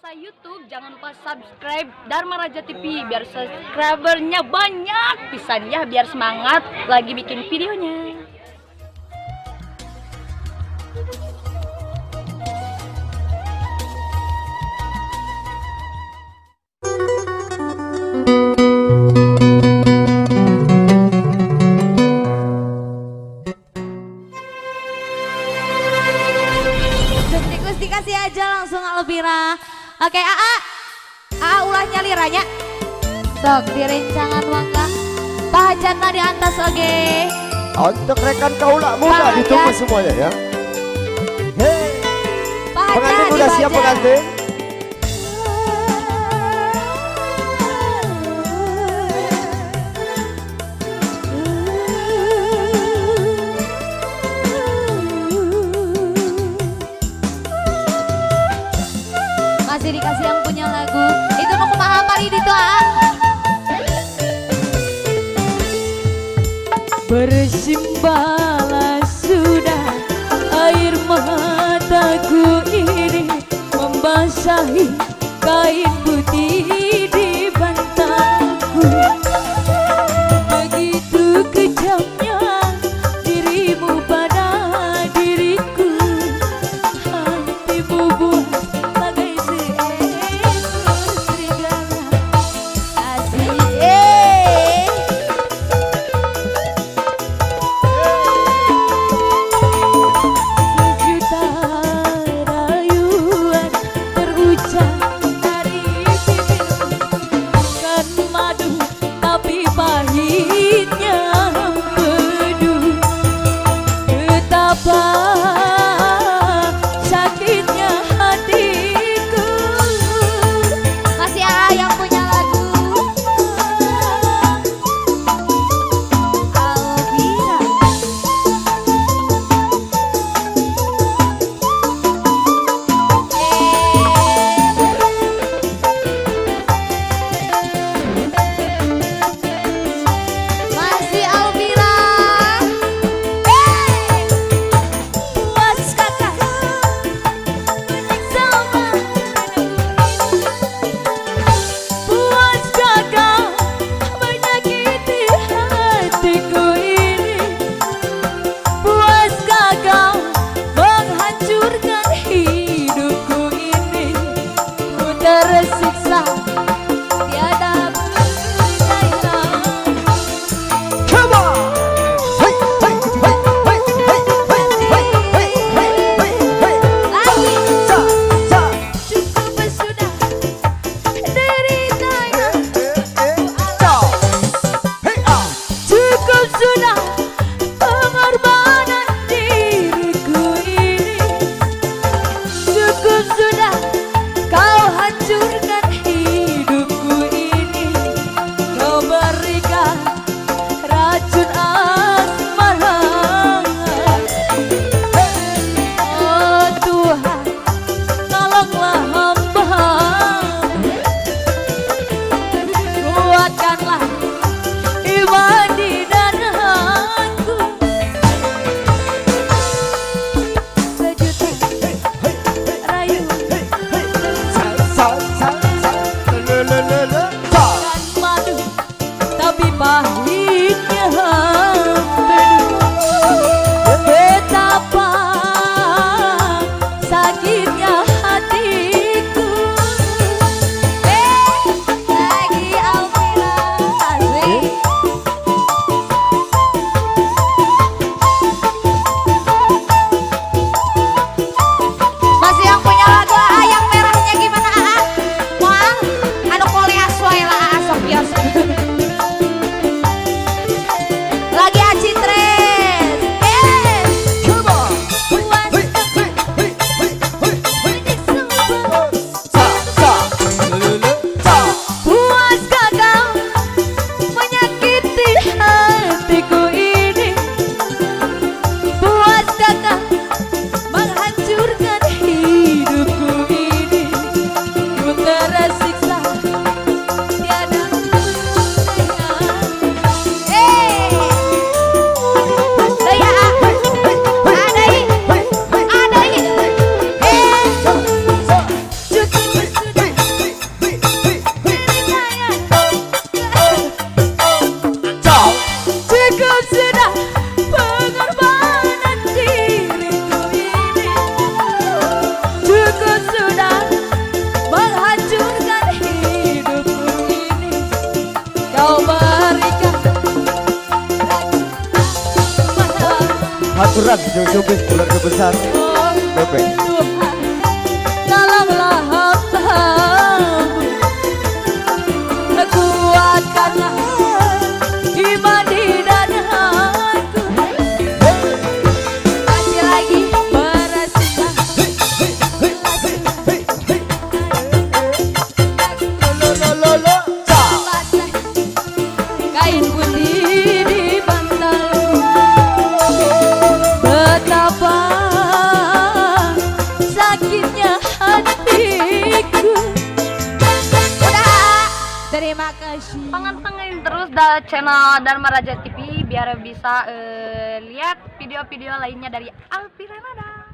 pemirsa YouTube, jangan lupa subscribe Dharma Raja TV biar subscribernya banyak pisan ya, biar semangat lagi bikin videonya. Dikasih aja langsung Alvira. Oke, Aa ulahnya liranya. Sok direncangan mangga. Pahajatna di atas oke. Untuk rekan kaula muda ditunggu semuanya ya. Hei, pengantin udah siap pengantin? Masih dikasih yang punya lagu. Itu mau kumaha pari di itu, Bersimbalah sudah air mataku ini membasahi kain putih di bantalku. Begitu kejamnya dirimu pada diriku, hatimu buat bagai seekor serigala. Asik. Sejuta rayuan terucap kurang Jung keluarga besar Bebek. Tuhan, tolonglah hamba-Mu, kuatkanlah iman di dadaku. Masih lagi. Merasa Lo Basah. kain putih di bantalku, betapa sakitnya hatiku. Udah. Terima kasih. Pantengin terus channel Dharma Raja TV biar bisa lihat video-video lainnya dari Alpi Renada.